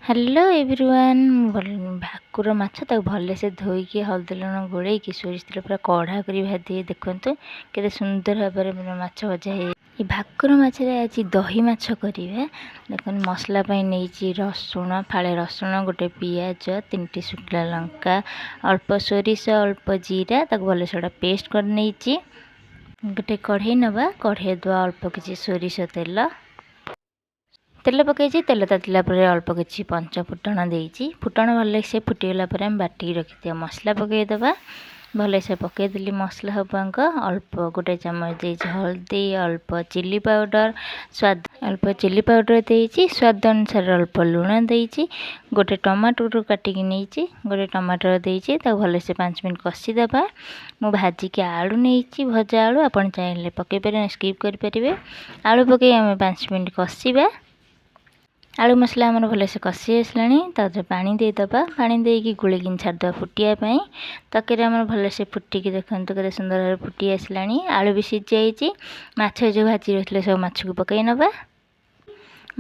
Hello everyone. ଭାକୁର ମାଛ ତାକୁ ଭଲସେ ଧୋଇକି ହଳଦୀ ଲୁଣ ଗୋଳେଇକି ସୋରିଷ ତେଲ ପୁରା କଢ଼ା କରି ଭାଜି ଦେଖନ୍ତୁ କେତେ ସୁନ୍ଦର ଭାବରେ ମାଛ ଭଜା ହେଇ। ଏ ଭାକୁର ମାଛରେ ଆଜି ଦହି ମାଛ କରିବା। ଦେଖନ୍ତୁ ମସଲା ପାଇଁ ନେଇଛି ରସୁଣ ଫାଳେ, ରସୁଣ ଗୋଟେ ପିଆଜ, 3ଟି ଶୁଖିଲା ଲଙ୍କା, ଅଳ୍ପ ସୋରିଷ, ଅଳ୍ପ ଜିରା, ତାକୁ ଭଲସେ ଗୋଟେ ପେଷ୍ଟ କରି ନେଇଛି। ଗୋଟେ କଢ଼େଇ ନେବା, କଢ଼େଇ ଦେବା ଅଳ୍ପ କିଛି ସୋରିଷ ତେଲ ପକାଇଛି। ତେଲ ତାତିଲା ପରେ ଅଳ୍ପ କିଛି ପଞ୍ଚ ଫୁଟଣ ଦେଇଛି। ଫୁଟଣ ଭଲସେ ଫୁଟିଗଲା ପରେ ଆମେ ବାଟିକି ରଖିଥିବା ମସଲା ପକାଇଦେବା। ଭଲସେ ପକାଇଦେଲି ମସଲା ହବାଙ୍କ ଅଳ୍ପ ଗୋଟେ ଚାମଚ ଦେଇଛି ହଳଦୀ, ଅଳ୍ପ ଚିଲି ପାଉଡ଼ର ଦେଇଛି, ସ୍ୱାଦ ଅନୁସାରେ ଅଳ୍ପ ଲୁଣ ଦେଇଛି। ଗୋଟେ ଟମାଟୋ କାଟିକି ନେଇଛି, ଗୋଟେ ଟମାଟୋ ଦେଇଛି, ତାକୁ ଭଲସେ 5 ମିନିଟ୍ କଷିଦେବା। ମୁଁ ଭାଜିକି ଆଳୁ ନେଇଛି, ଭଜା ଆଳୁ, ଆପଣ ଚାହିଁଲେ ପକାଇ ପାରିବେ, ସ୍କିପ୍ କରିପାରିବେ। ଆଳୁ ପକାଇ ଆମେ 5 ମିନିଟ୍ କଷିବା। ଆଳୁ ମସଲା ଆମର ଭଲସେ କଷି ଆସିଲାଣି, ତାପରେ ପାଣି ଦେଇଦେବା। ପାଣି ଦେଇକି ଗୋଳେଇକି ଛାଡ଼ିଦେବା ଫୁଟିବା ପାଇଁ। ତରକାରୀ ଆମର ଭଲସେ ଫୁଟିକି ଦେଖନ୍ତୁ କେତେ ସୁନ୍ଦର ଭାବରେ ଫୁଟି ଆସିଲାଣି। ଆଳୁ ବି ସିଝି ଯାଇଛି। ମାଛ ଯେଉଁ ଭାଜି ରହିଥିଲେ ସବୁ ମାଛକୁ ପକାଇ ନେବା।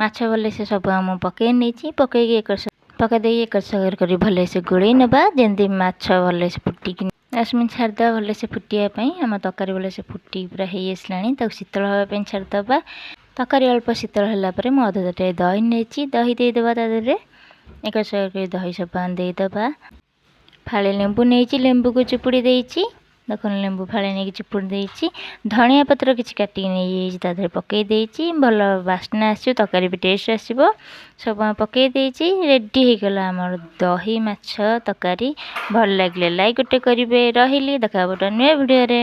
ମାଛ ଭଲସେ ସବୁ ମୁଁ ପକାଇ ନେଇଛି। ପକାଇ ଦେଇକି ଏକର ସେକର କରି ଭଲସେ ଗୋଳେଇ ନେବା, ଯେମିତି ମାଛ ଭଲସେ ଫୁଟିକି 10 ମିନିଟ୍ ଛାଡ଼ିଦେବା ଭଲସେ ଫୁଟିବା ପାଇଁ। ଆମ ତରକାରୀ ଭଲସେ ଫୁଟି ପୁରା ହେଇ ଆସିଲାଣି, ତାକୁ ଶୀତଳ ହେବା ପାଇଁ ଛାଡ଼ିଦେବା। ତରକାରୀ ଅଳ୍ପ ଶୀତଳ ହେଲା ପରେ ମୁଁ ଅଧ ତାଟିଆ ଦହି ନେଇଛି, ଦହି ଦେଇଦେବା ତା ଦେହରେ। ଏକର ସେକର କରି ଦହି ସବୁ ଦେଇଦେବା। ଫାଳେ ଲେମ୍ବୁ ନେଇଛି, ଲେମ୍ବୁକୁ ଚିପୁଡ଼ି ଦେଇଛି। ଦେଖନ୍ତୁ ଲେମ୍ବୁ ଫାଳେ ନେଇକି ଚିପୁଡ଼ି ଦେଇଛି। ଧଣିଆ ପତ୍ର କିଛି କାଟିକି ନେଇଯାଇଛି, ତା ଦେହରେ ପକାଇ ଦେଇଛି। ଭଲ ବାସ୍ନା ଆସିବ, ତରକାରୀ ବି ଟେଷ୍ଟ ଆସିବ। ସବୁ ପକାଇ ଦେଇଛି। ରେଡ଼ି ହେଇଗଲା ଆମର ଦହି ମାଛ ତରକାରୀ। ଭଲ ଲାଗିଲେ ଲାଇକ୍ ଗୋଟେ କରିବେ। ରହିଲି, ଦେଖା ହେବ ଗୋଟେ ନୂଆ ଭିଡ଼ିଓରେ।